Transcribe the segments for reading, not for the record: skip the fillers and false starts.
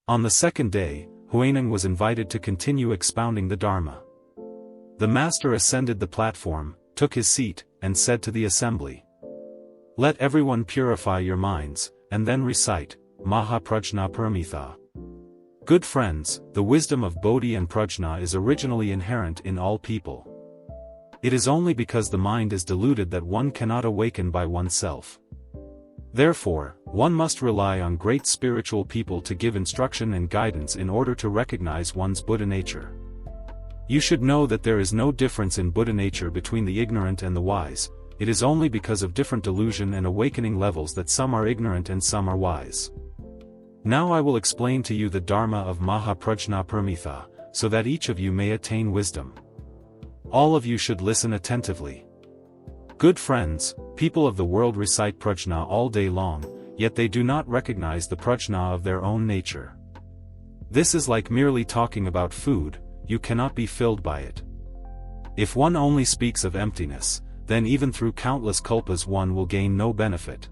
On the second day, Huineng was invited to continue expounding the Dharma. The master ascended the platform, took his seat, and said to the assembly, "Let everyone purify your minds, and then recite, Mahā Prajñā Pāramitā." Good friends, the wisdom of Bodhi and Prajna is originally inherent in all people. It is only because the mind is deluded that one cannot awaken by oneself. Therefore, one must rely on great spiritual people to give instruction and guidance in order to recognize one's Buddha nature. You should know that there is no difference in Buddha nature between the ignorant and the wise. It is only because of different delusion and awakening levels that some are ignorant and some are wise. Now I will explain to you the Dharma of Mahā Prajñā Pāramitā, so that each of you may attain wisdom. All of you should listen attentively. Good friends, people of the world recite prajna all day long, yet they do not recognize the prajna of their own nature. This is like merely talking about food, you cannot be filled by it. If one only speaks of emptiness, then even through countless kalpas one will gain no benefit.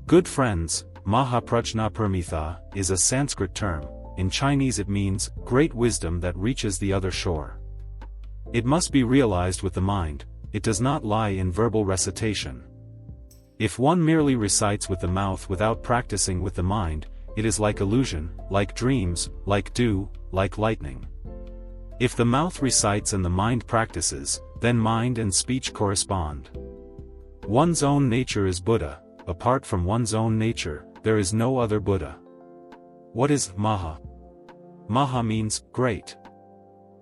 Good friends, Mahā Prajñā Pāramitā is a Sanskrit term. In Chinese it means, great wisdom that reaches the other shore. It must be realized with the mind, it does not lie in verbal recitation. If one merely recites with the mouth without practicing with the mind, it is like illusion, like dreams, like dew, like lightning. If the mouth recites and the mind practices, then mind and speech correspond. One's own nature is Buddha. Apart from one's own nature, there is no other Buddha. What is Mahā? Mahā means great.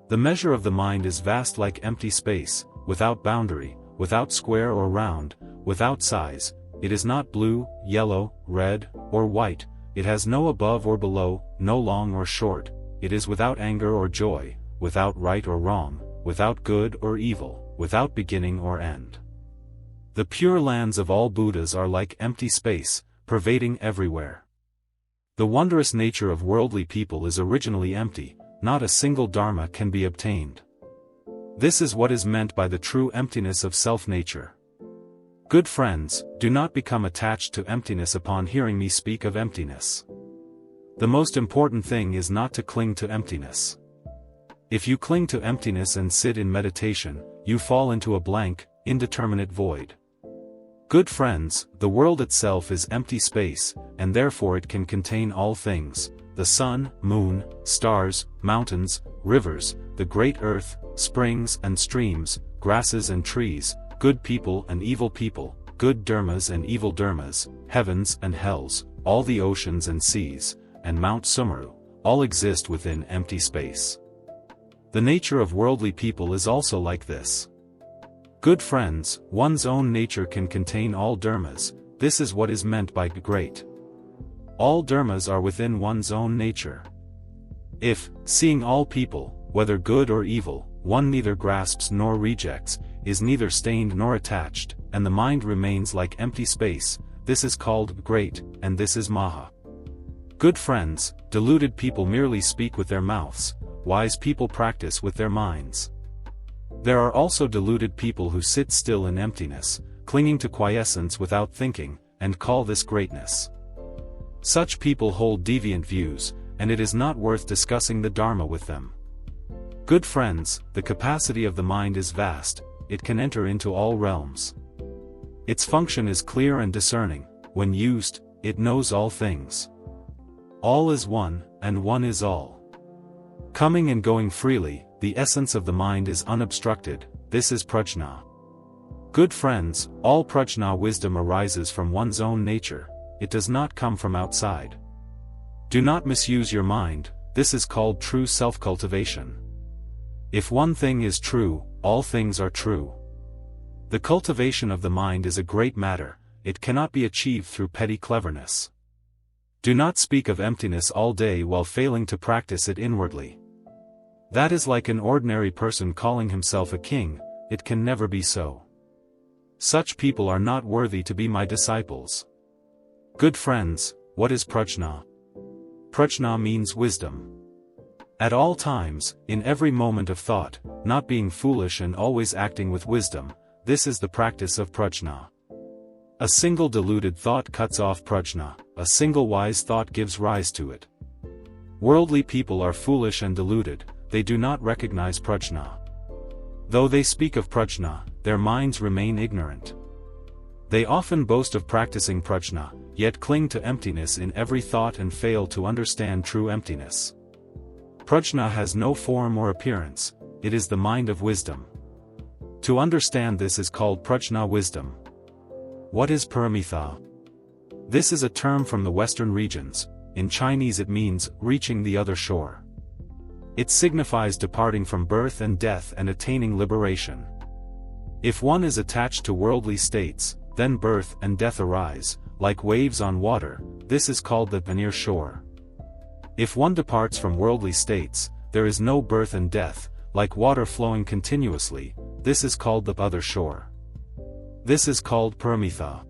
The measure of the mind is vast like empty space, without boundary, without square or round, without size. It is not blue, yellow, red, or white. It has no above or below, no long or short. It is without anger or joy, without right or wrong, without good or evil, without beginning or end. The pure lands of all Buddhas are like empty space, pervading everywhere. The wondrous nature of worldly people is originally empty, not a single dharma can be obtained. This is what is meant by the true emptiness of self-nature. Good friends, do not become attached to emptiness upon hearing me speak of emptiness. The most important thing is not to cling to emptiness. If you cling to emptiness and sit in meditation, you fall into a blank, indeterminate void. Good friends, the world itself is empty space, and therefore it can contain all things: the sun, moon, stars, mountains, rivers, the great earth, springs and streams, grasses and trees, good people and evil people, good dharmas and evil dharmas, heavens and hells, all the oceans and seas, and Mount Sumeru, all exist within empty space. The nature of worldly people is also like this. Good friends, one's own nature can contain all dharmas. This is what is meant by great. All dharmas are within one's own nature. If, seeing all people, whether good or evil, one neither grasps nor rejects, is neither stained nor attached, and the mind remains like empty space, this is called great, and this is Mahā. Good friends, deluded people merely speak with their mouths, wise people practice with their minds. There are also deluded people who sit still in emptiness, clinging to quiescence without thinking, and call this greatness. Such people hold deviant views, and it is not worth discussing the Dharma with them. Good friends, the capacity of the mind is vast, it can enter into all realms. Its function is clear and discerning. When used, it knows all things. All is one, and one is all. Coming and going freely, the essence of the mind is unobstructed. This is prajna. Good friends, all prajna wisdom arises from one's own nature, it does not come from outside. Do not misuse your mind, this is called true self-cultivation. If one thing is true, all things are true. The cultivation of the mind is a great matter, it cannot be achieved through petty cleverness. Do not speak of emptiness all day while failing to practice it inwardly. That is like an ordinary person calling himself a king, it can never be so. Such people are not worthy to be my disciples. Good friends, what is prajna? Prajna means wisdom. At all times, in every moment of thought, not being foolish and always acting with wisdom, this is the practice of prajna. A single deluded thought cuts off prajna, a single wise thought gives rise to it. Worldly people are foolish and deluded, they do not recognize prajna. Though they speak of prajna, their minds remain ignorant. They often boast of practicing prajna, yet cling to emptiness in every thought and fail to understand true emptiness. Prajna has no form or appearance, it is the mind of wisdom. To understand this is called prajna wisdom. What is Pāramitā? This is a term from the western regions. In Chinese it means, reaching the other shore. It signifies departing from birth and death and attaining liberation. If one is attached to worldly states, then birth and death arise, like waves on water, this is called the near shore. If one departs from worldly states, there is no birth and death, like water flowing continuously, this is called the other shore. This is called Pāramitā.